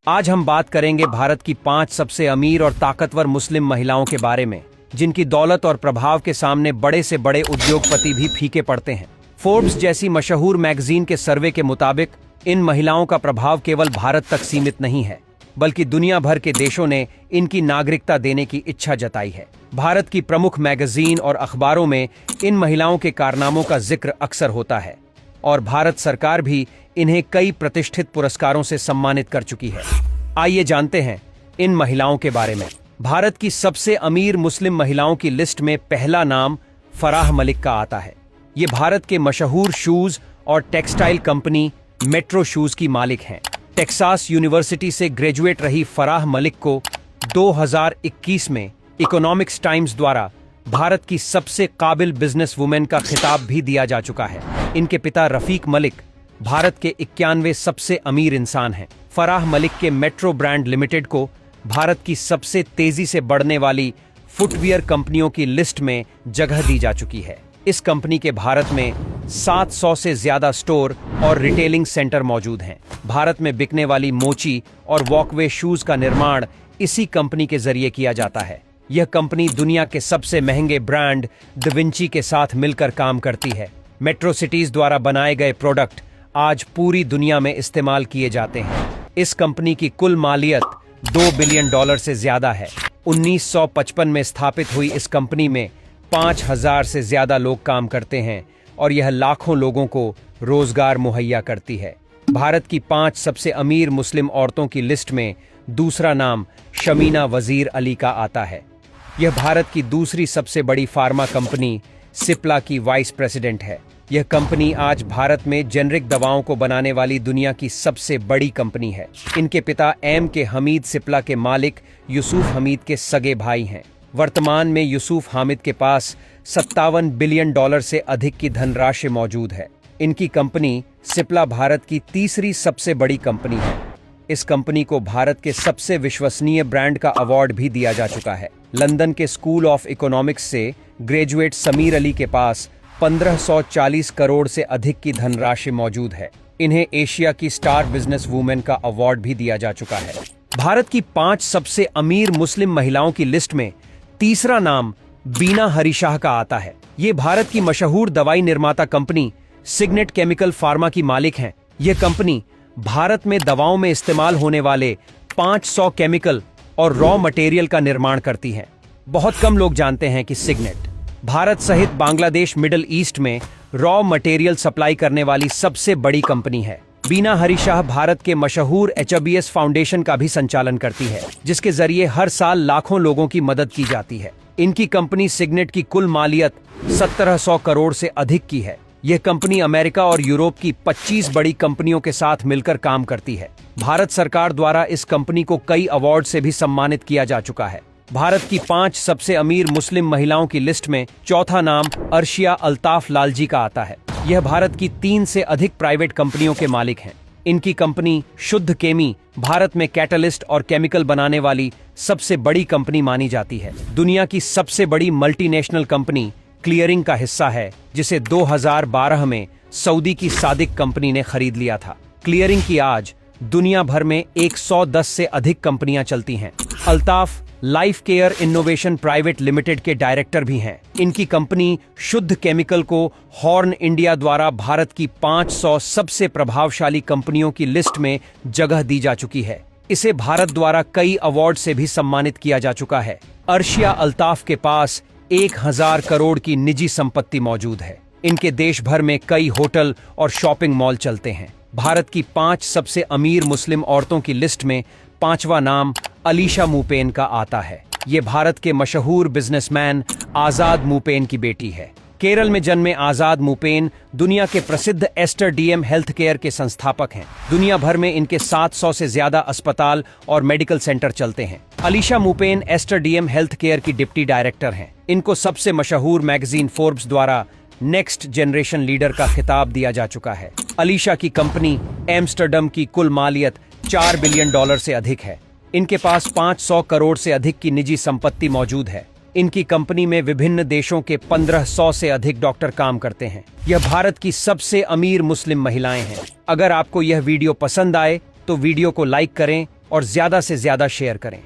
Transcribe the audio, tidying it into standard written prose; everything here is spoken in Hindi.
आज हम बात करेंगे भारत की 5 सबसे अमीर और ताकतवर मुस्लिम महिलाओं के बारे में, जिनकी दौलत और प्रभाव के सामने बड़े से बड़े उद्योगपति भी फीके पड़ते हैं। फोर्ब्स जैसी मशहूर मैगजीन के सर्वे के मुताबिक इन महिलाओं का प्रभाव केवल भारत तक सीमित नहीं है, बल्कि दुनिया भर के देशों ने इनकी नागरिकता देने की इच्छा जताई है। भारत की प्रमुख मैगजीन और अखबारों में इन महिलाओं के कारनामों का जिक्र अक्सर होता है और भारत सरकार भी इन्हें कई प्रतिष्ठित पुरस्कारों से सम्मानित कर चुकी है। आइए जानते हैं इन महिलाओं के बारे में। भारत की सबसे अमीर मुस्लिम महिलाओं की लिस्ट में पहला नाम फराह मलिक का आता है। ये भारत के मशहूर शूज और टेक्सटाइल कंपनी मेट्रो शूज की मालिक हैं। टेक्सास यूनिवर्सिटी से ग्रेजुएट रही फराह मलिक को 2021 में इकोनॉमिक्स टाइम्स द्वारा भारत की सबसे काबिल बिजनेस वुमेन का खिताब भी दिया जा चुका है। इनके पिता रफीक मलिक भारत के 91वें सबसे अमीर इंसान हैं। फराह मलिक के मेट्रो ब्रांड लिमिटेड को भारत की सबसे तेजी से बढ़ने वाली फुटवियर कंपनियों की लिस्ट में जगह दी जा चुकी है। इस कंपनी के भारत में 700 से ज्यादा स्टोर और रिटेलिंग सेंटर मौजूद हैं। भारत में बिकने वाली मोची और वॉकवे शूज का निर्माण इसी कंपनी के जरिए किया जाता है। यह कंपनी दुनिया के सबसे महंगे ब्रांड द विंची के साथ मिलकर काम करती है। मेट्रो सिटीज द्वारा बनाए गए प्रोडक्ट आज पूरी दुनिया में इस्तेमाल किए जाते हैं। इस कंपनी की कुल मालियत $2 बिलियन से ज्यादा है। 1955 में स्थापित हुई इस कंपनी में 5000 से ज्यादा लोग काम करते हैं और यह लाखों लोगों को रोजगार मुहैया करती है। भारत की 5 सबसे अमीर मुस्लिम औरतों की लिस्ट में दूसरा नाम शमीना वजीर अली का आता है। यह भारत की दूसरी सबसे बड़ी फार्मा कंपनी सिप्ला की वाइस प्रेसिडेंट है। यह कंपनी आज भारत में जेनरिक दवाओं को बनाने वाली दुनिया की सबसे बड़ी कंपनी है। इनके पिता के हमीद सिप्ला के मालिक यूसुफ हमीद के सगे भाई हैं। वर्तमान में यूसुफ हामिद के पास $57 बिलियन से अधिक की धनराशि मौजूद है। इनकी कंपनी सिप्ला भारत की तीसरी सबसे बड़ी कंपनी है। इस कंपनी को भारत के सबसे विश्वसनीय ब्रांड का अवार्ड भी दिया जा चुका है। लंदन के स्कूल ऑफ इकोनॉमिक्स से ग्रेजुएट समीर अली के पास 1540 करोड़ से अधिक की धनराशि मौजूद है। इन्हें एशिया की स्टार बिजनेस वुमेन का अवार्ड भी दिया जा चुका है। भारत की 5 सबसे अमीर मुस्लिम महिलाओं की लिस्ट में तीसरा नाम बीना हरीशाह का आता है। ये भारत की मशहूर दवाई निर्माता कंपनी सिग्नेट केमिकल फार्मा की मालिक हैं। यह कंपनी भारत में दवाओं में इस्तेमाल होने वाले 500 केमिकल और रॉ मटेरियल का निर्माण करती है। बहुत कम लोग जानते हैं कि सिग्नेट भारत सहित बांग्लादेश मिडिल ईस्ट में रॉ मटेरियल सप्लाई करने वाली सबसे बड़ी कंपनी है। बीना हरीशाह भारत के मशहूर HBS फाउंडेशन का भी संचालन करती है, जिसके जरिए हर साल लाखों लोगों की मदद की जाती है। इनकी कंपनी सिग्नेट की कुल मालियत 1700 करोड़ से अधिक की है। यह कंपनी अमेरिका और यूरोप की 25 बड़ी कंपनियों के साथ मिलकर काम करती है। भारत सरकार द्वारा इस कंपनी को कई अवार्ड से भी सम्मानित किया जा चुका है। भारत की 5 सबसे अमीर मुस्लिम महिलाओं की लिस्ट में चौथा नाम अर्शिया अल्ताफ लालजी का आता है। यह भारत की 3 से अधिक प्राइवेट कंपनियों के मालिक हैं। इनकी कंपनी शुद्ध केमी भारत में कैटलिस्ट और केमिकल बनाने वाली सबसे बड़ी कंपनी मानी जाती है। दुनिया की सबसे बड़ी मल्टीनेशनल कंपनी क्लियरिंग का हिस्सा है, जिसे 2012 में सऊदी की सादिक कंपनी ने खरीद लिया था। क्लियरिंग की आज दुनिया भर में 110 से अधिक कंपनियां चलती हैं। Altaf life care innovation private limited के डायरेक्टर भी हैं। इनकी कंपनी शुद्ध केमिकल को हॉर्न इंडिया द्वारा भारत की 500 सबसे प्रभावशाली कंपनियों की लिस्ट में जगह दी जा चुकी है। इसे भारत द्वारा कई अवार्ड से भी सम्मानित किया जा चुका है। अर्शिया अल्ताफ के पास 1000 करोड़ की निजी संपत्ति मौजूद है। इनके देश भर में कई होटल और शॉपिंग मॉल चलते हैं। भारत की 5 सबसे अमीर मुस्लिम औरतों की लिस्ट में 5वां नाम अलीशा मूपेन का आता है। ये भारत के मशहूर बिजनेसमैन आजाद मूपेन की बेटी है। केरल में जन्मे आजाद मूपेन दुनिया के प्रसिद्ध एस्टर डीएम हेल्थ केयर के संस्थापक हैं। दुनिया भर में इनके 700 से ज्यादा अस्पताल और मेडिकल सेंटर चलते हैं। Alisha Moopen Aster DM health care की डिप्टी डायरेक्टर हैं। इनको सबसे मशहूर मैगजीन फोर्ब्स द्वारा नेक्स्ट जनरेशन लीडर का खिताब दिया जा चुका है। अलीशा की कंपनी एम्स्टर्डम की कुल मालियत $4 बिलियन से अधिक है। इनके पास 500 करोड़ से अधिक की निजी संपत्ति मौजूद है। इनकी कंपनी में विभिन्न देशों के 1500 से अधिक डॉक्टर काम करते हैं। यह भारत की सबसे अमीर मुस्लिम महिलाएं हैं। अगर आपको यह वीडियो पसंद आए तो वीडियो को लाइक करें और ज्यादा से ज्यादा शेयर करें।